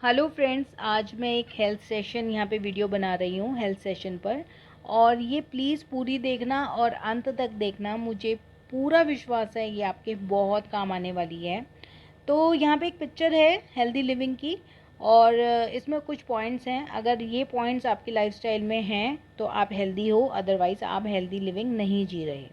Hello friends, आज मैं एक हेल्थ सेशन यहाँ पे वीडियो बना रही हूँ हेल्थ सेशन पर। और ये प्लीज़ पूरी देखना और अंत तक देखना। मुझे पूरा विश्वास है ये आपके बहुत काम आने वाली है। तो यहाँ पे एक पिक्चर है हेल्दी लिविंग की, और इसमें कुछ पॉइंट्स हैं। अगर ये पॉइंट्स आपकी लाइफस्टाइल में हैं तो आप हेल्दी हो, अदरवाइज़ आप हेल्दी लिविंग नहीं जी रहे।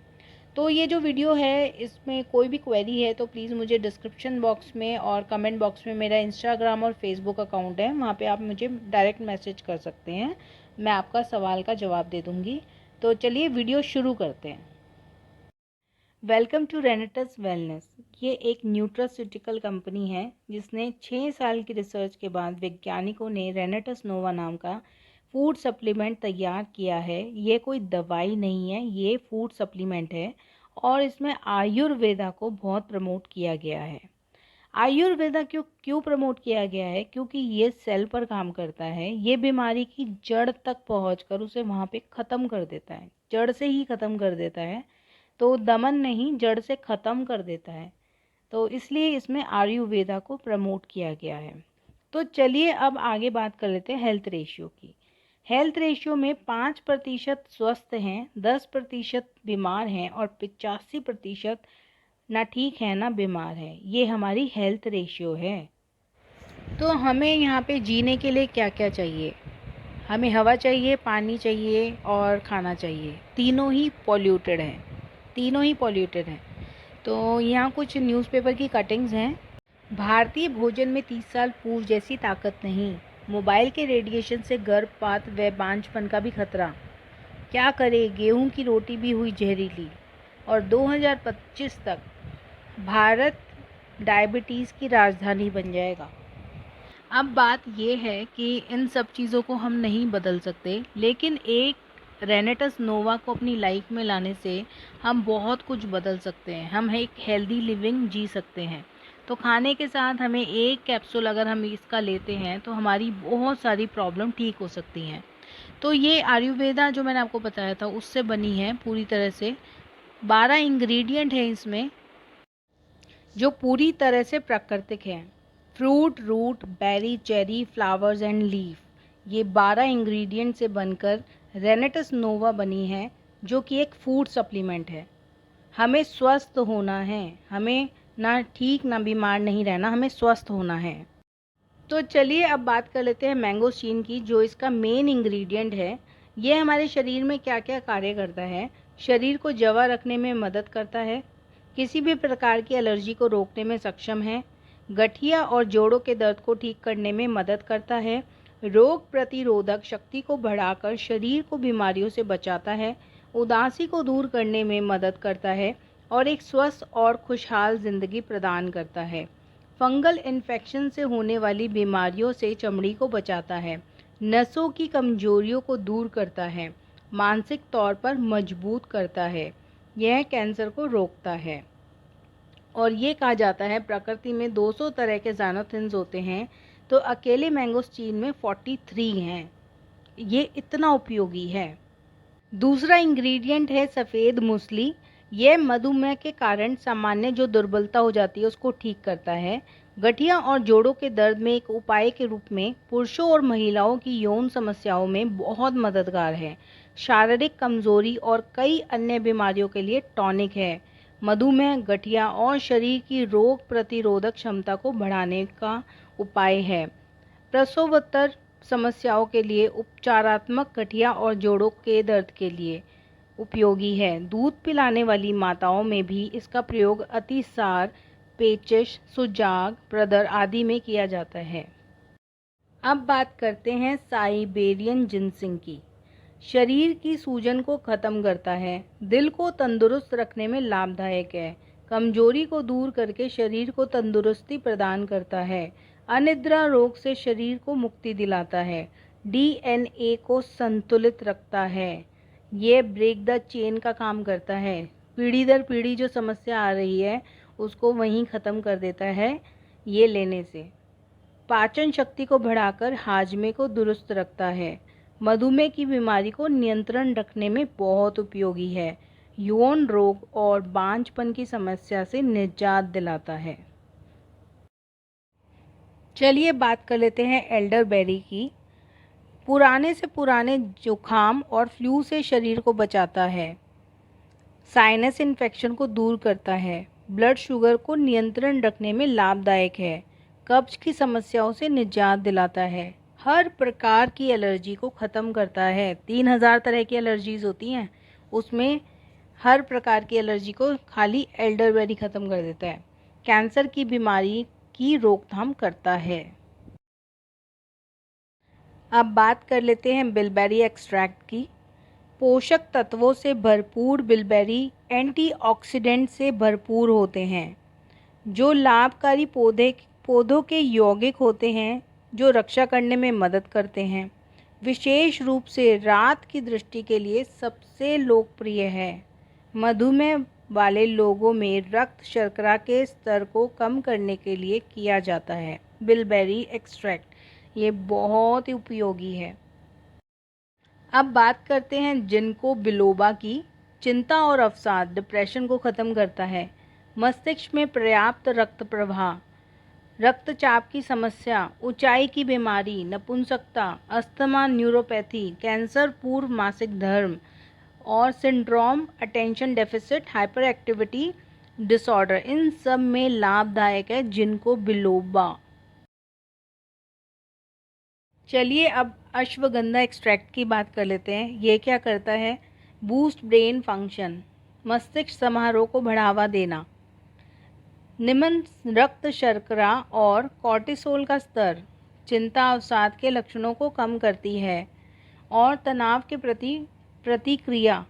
तो ये जो वीडियो है इसमें कोई भी क्वेरी है तो प्लीज़ मुझे डिस्क्रिप्शन बॉक्स में और कमेंट बॉक्स में मेरा इंस्टाग्राम और फेसबुक अकाउंट है, वहाँ पे आप मुझे डायरेक्ट मैसेज कर सकते हैं। मैं आपका सवाल का जवाब दे दूँगी। तो चलिए वीडियो शुरू करते हैं। Welcome to Renatus wellness. ये एक न्यूट्रास्यूटिकल कंपनी है जिसने 6 साल की रिसर्च के बाद वैज्ञानिकों ने रेनेटस नोवा नाम का फूड सप्लीमेंट तैयार किया है। ये कोई दवाई नहीं है, ये फूड सप्लीमेंट है। और इसमें आयुर्वेदा को बहुत प्रमोट किया गया है। आयुर्वेदा क्यों क्यों प्रमोट किया गया है? क्योंकि ये सेल पर काम करता है। ये बीमारी की जड़ तक पहुंचकर उसे वहाँ पे ख़त्म कर देता है, जड़ से ही ख़त्म कर देता है। तो दमन नहीं, जड़ से ख़त्म कर देता है। तो इसलिए इसमें आयुर्वेदा को प्रमोट किया गया है। तो चलिए अब आगे बात कर लेते हैं हेल्थ रेशियो की। हेल्थ रेशियो में 5% स्वस्थ हैं, 10% बीमार हैं और 85% ना ठीक है ना बीमार है। ये हमारी हेल्थ रेशियो है। तो हमें यहाँ पे जीने के लिए क्या क्या चाहिए? हमें हवा चाहिए, पानी चाहिए और खाना चाहिए। तीनों ही पॉल्यूटेड हैं, तीनों ही पॉल्यूटेड हैं। तो यहाँ कुछ न्यूज़पेपर की कटिंग्स हैं। भारतीय भोजन में 30 साल पूर्व जैसी ताकत नहीं। मोबाइल के रेडिएशन से गर्भपात व बांझपन का भी खतरा। क्या करे, गेहूं की रोटी भी हुई जहरीली। और 2025 तक भारत डायबिटीज़ की राजधानी बन जाएगा। अब बात ये है कि इन सब चीज़ों को हम नहीं बदल सकते, लेकिन एक रेनेटस नोवा को अपनी लाइफ में लाने से हम बहुत कुछ बदल सकते हैं। हम एक हेल्दी लिविंग जी सकते हैं। तो खाने के साथ हमें एक कैप्सूल अगर हम इसका लेते हैं तो हमारी बहुत सारी प्रॉब्लम ठीक हो सकती हैं। तो ये आयुर्वेदा जो मैंने आपको बताया था उससे बनी है पूरी तरह से। 12 इंग्रेडिएंट है इसमें जो पूरी तरह से प्राकृतिक हैं। Fruit, root, berry, cherry, flowers and leaf, ये 12 इंग्रेडिएंट से बनकर रेनेटस नोवा बनी है, जो कि एक फूड सप्लीमेंट है। हमें स्वस्थ होना है, हमें ना ठीक ना बीमार नहीं रहना, हमें स्वस्थ होना है। तो चलिए अब बात कर लेते हैं मैंगोस्टीन की, जो इसका मेन इंग्रेडिएंट है। ये हमारे शरीर में क्या क्या कार्य करता है? शरीर को जवा रखने में मदद करता है, किसी भी प्रकार की एलर्जी को रोकने में सक्षम है, गठिया और जोड़ों के दर्द को ठीक करने में मदद करता है, रोग प्रतिरोधक शक्ति को बढ़ाकर शरीर को बीमारियों से बचाता है, उदासी को दूर करने में मदद करता है और एक स्वस्थ और खुशहाल ज़िंदगी प्रदान करता है। फंगल इन्फेक्शन से होने वाली बीमारियों से चमड़ी को बचाता है, नसों की कमजोरियों को दूर करता है, मानसिक तौर पर मजबूत करता है, यह कैंसर को रोकता है। और ये कहा जाता है प्रकृति में 200 तरह के ज़ानोथिन्स होते हैं, तो अकेले मैंगोस्टीन में 43 हैं। ये इतना उपयोगी है। दूसरा इंग्रेडिएंट है सफ़ेद मूसली। यह मधुमेह के कारण सामान्य जो दुर्बलता हो जाती है उसको ठीक करता है। गठिया और जोड़ों के दर्द में एक उपाय के रूप में पुरुषों और महिलाओं की यौन समस्याओं में बहुत मददगार है। शारीरिक कमजोरी और कई अन्य बीमारियों के लिए टॉनिक है। मधुमेह, गठिया और शरीर की रोग प्रतिरोधक क्षमता को बढ़ाने का उपाय है। प्रसवोत्तर समस्याओं के लिए उपचारात्मक, गठिया और जोड़ों के दर्द के लिए उपयोगी है। दूध पिलाने वाली माताओं में भी इसका प्रयोग अतिसार, पेचिश, सुजाग, प्रदर आदि में किया जाता है। अब बात करते हैं साइबेरियन जिनसिंग की। शरीर की सूजन को खत्म करता है, दिल को तंदुरुस्त रखने में लाभदायक है, कमजोरी को दूर करके शरीर को तंदुरुस्ती प्रदान करता है, अनिद्रा रोग से शरीर को मुक्ति दिलाता है, डीएनए को संतुलित रखता है, ये ब्रेक द चेन का काम करता है, पीढ़ी दर पीढ़ी जो समस्या आ रही है उसको वहीं ख़त्म कर देता है ये लेने से। पाचन शक्ति को बढ़ाकर हाजमे को दुरुस्त रखता है, मधुमेह की बीमारी को नियंत्रण रखने में बहुत उपयोगी है, यौन रोग और बांझपन की समस्या से निजात दिलाता है। चलिए बात कर लेते हैं एल्डरबेरी की। पुराने से पुराने जुखाम और फ्लू से शरीर को बचाता है, साइनस इन्फेक्शन को दूर करता है, ब्लड शुगर को नियंत्रण रखने में लाभदायक है, कब्ज की समस्याओं से निजात दिलाता है, हर प्रकार की एलर्जी को ख़त्म करता है। 3000 तरह की एलर्जीज होती हैं, उसमें हर प्रकार की एलर्जी को खाली एल्डरबेरी ख़त्म कर देता है। कैंसर की बीमारी की रोकथाम करता है। अब बात कर लेते हैं बिलबेरी एक्सट्रैक्ट की। पोषक तत्वों से भरपूर बिलबेरी एंटीऑक्सीडेंट से भरपूर होते हैं, जो लाभकारी पौधों के यौगिक होते हैं, जो रक्षा करने में मदद करते हैं। विशेष रूप से रात की दृष्टि के लिए सबसे लोकप्रिय है। मधुमेह वाले लोगों में रक्त शर्करा के स्तर को कम करने के लिए किया जाता है बिलबेरी एक्सट्रैक्ट। ये बहुत ही उपयोगी है। अब बात करते हैं जिनको बिलोबा की। चिंता और अवसाद डिप्रेशन को ख़त्म करता है, मस्तिष्क में पर्याप्त रक्त प्रवाह, रक्तचाप की समस्या, ऊंचाई की बीमारी, नपुंसकता, अस्थमा, न्यूरोपैथी, कैंसर, पूर्व मासिक धर्म और syndrome, attention deficit hyperactivity disorder, इन सब में लाभदायक है जिनको बिलोबा। चलिए अब अश्वगंधा एक्सट्रैक्ट की बात कर लेते हैं। ये क्या करता है? बूस्ट ब्रेन फंक्शन, मस्तिष्क समारोह को बढ़ावा देना, निम्न रक्त शर्करा और कॉर्टिसोल का स्तर, चिंता अवसाद के लक्षणों को कम करती है और तनाव के प्रति प्रतिक्रिया,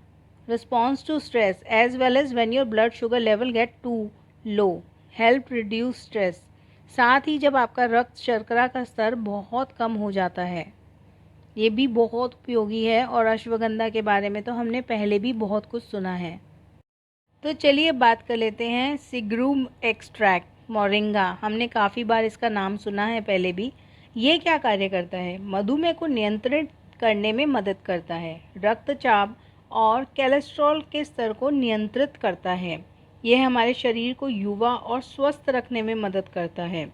response to stress as well as when your blood sugar level get to low, help reduce stress. साथ ही जब आपका रक्त शर्करा का स्तर बहुत कम हो जाता है, ये भी बहुत उपयोगी है। और अश्वगंधा के बारे में तो हमने पहले भी बहुत कुछ सुना है। तो चलिए बात कर लेते हैं सिग्रूम एक्सट्रैक्ट, मोरिंगा। हमने काफ़ी बार इसका नाम सुना है पहले भी। ये क्या कार्य करता है? मधुमेह को नियंत्रित करने में मदद करता है, रक्तचाप और कोलेस्ट्रॉल के स्तर को नियंत्रित करता है। यह हमारे शरीर को युवा और स्वस्थ रखने में मदद करता है,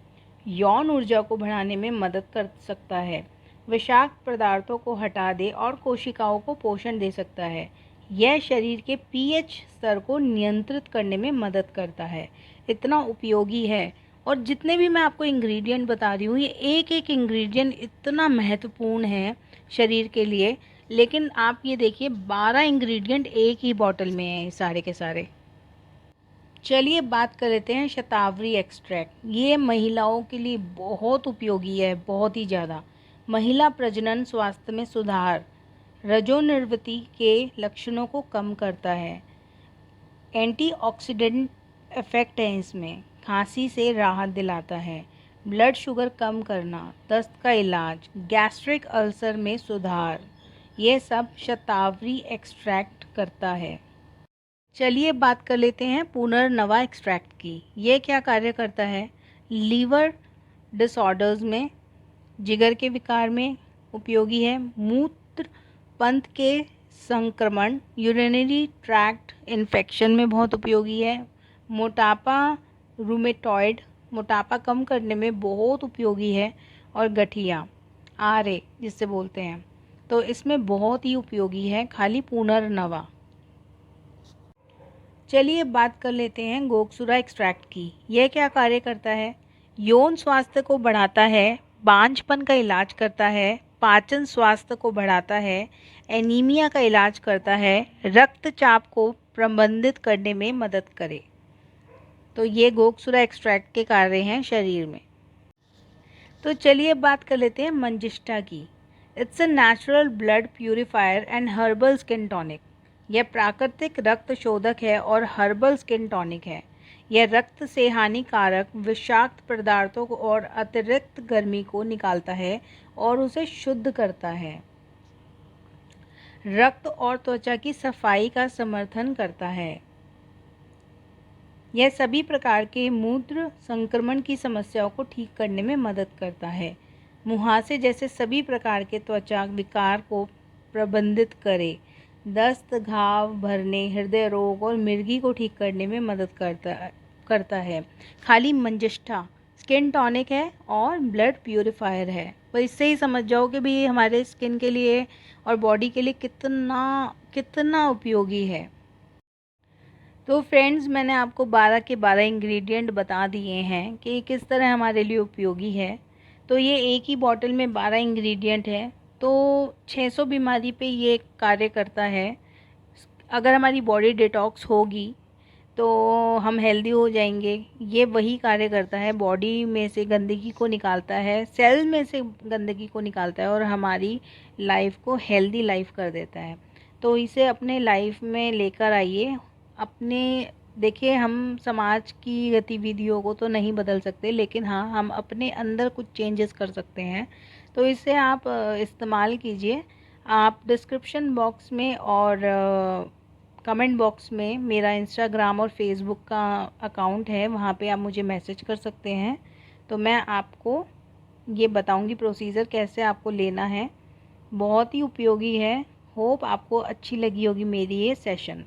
यौन ऊर्जा को बढ़ाने में मदद कर सकता है, विषाक्त पदार्थों को हटा दे और कोशिकाओं को पोषण दे सकता है। यह शरीर के पीएच स्तर को नियंत्रित करने में मदद करता है। इतना उपयोगी है। और जितने भी मैं आपको इंग्रेडिएंट बता रही हूँ, ये एक एक इंग्रेडिएंट इतना महत्वपूर्ण है शरीर के लिए। लेकिन आप ये देखिए 12 इंग्रेडिएंट एक ही बॉटल में हैं सारे के सारे। चलिए बात कर लेते हैं शतावरी एक्सट्रैक्ट। ये महिलाओं के लिए बहुत उपयोगी है, बहुत ही ज़्यादा। महिला प्रजनन स्वास्थ्य में सुधार, रजोनिवृत्ति के लक्षणों को कम करता है, एंटीऑक्सीडेंट इफेक्ट है इसमें, खांसी से राहत दिलाता है, ब्लड शुगर कम करना, दस्त का इलाज, गैस्ट्रिक अल्सर में सुधार, ये सब शतावरी एक्सट्रैक्ट करता है। चलिए बात कर लेते हैं पुनर्नवा एक्सट्रैक्ट की। ये क्या कार्य करता है? लीवर डिसऑर्डर्स में, जिगर के विकार में उपयोगी है, मूत्र पंथ के संक्रमण, यूरिनरी ट्रैक्ट इन्फेक्शन में बहुत उपयोगी है, मोटापा, रूमेटॉइड, मोटापा कम करने में बहुत उपयोगी है, और गठिया आरे जिससे बोलते हैं, तो इसमें बहुत ही उपयोगी है खाली पुनर्नवा। चलिए बात कर लेते हैं गोकसुरा एक्सट्रैक्ट की। यह क्या कार्य करता है? यौन स्वास्थ्य को बढ़ाता है, बांझपन का इलाज करता है, पाचन स्वास्थ्य को बढ़ाता है, एनीमिया का इलाज करता है, रक्तचाप को प्रबंधित करने में मदद करे। तो ये गोकसुरा एक्सट्रैक्ट के कार्य हैं शरीर में। तो चलिए बात कर लेते हैं मंजिष्ठा की। It's a natural blood purifier and herbal skin tonic. यह प्राकृतिक रक्त शोधक है और हर्बल स्किन टॉनिक है। यह रक्त से हानिकारक विषाक्त पदार्थों को और अतिरिक्त गर्मी को निकालता है और उसे शुद्ध करता है। रक्त और त्वचा की सफाई का समर्थन करता है। यह सभी प्रकार के मूत्र संक्रमण की समस्याओं को ठीक करने में मदद करता है। मुहासे जैसे सभी प्रकार के त्वचा विकार को प्रबंधित करे, दस्त, घाव भरने, हृदय रोग और मिर्गी को ठीक करने में मदद करता है। खाली मंजिष्ठा स्किन टॉनिक है और ब्लड प्यूरिफायर है। पर इससे ही समझ जाओ कि भी ये हमारे स्किन के लिए और बॉडी के लिए कितना कितना उपयोगी है। तो फ्रेंड्स, मैंने आपको 12 के 12 इंग्रेडिएंट बता दिए हैं कि किस तरह हमारे लिए उपयोगी है। तो ये एक ही बॉटल में 12 इंग्रेडिएंट है, तो 600 बीमारी पे ये कार्य करता है। अगर हमारी बॉडी डिटॉक्स होगी तो हम हेल्दी हो जाएंगे। ये वही कार्य करता है, बॉडी में से गंदगी को निकालता है, सेल में से गंदगी को निकालता है और हमारी लाइफ को हेल्दी लाइफ कर देता है। तो इसे अपने लाइफ में लेकर आइए। अपने देखिए, हम समाज की गतिविधियों को तो नहीं बदल सकते, लेकिन हाँ, हम अपने अंदर कुछ चेंजेस कर सकते हैं। तो इसे आप इस्तेमाल कीजिए। आप डिस्क्रिप्शन बॉक्स में और कमेंट बॉक्स में मेरा इंस्टाग्राम और फेसबुक का अकाउंट है, वहाँ पे आप मुझे मैसेज कर सकते हैं। तो मैं आपको ये बताऊंगी प्रोसीजर कैसे आपको लेना है। बहुत ही उपयोगी है। होप आपको अच्छी लगी होगी मेरी ये सेशन।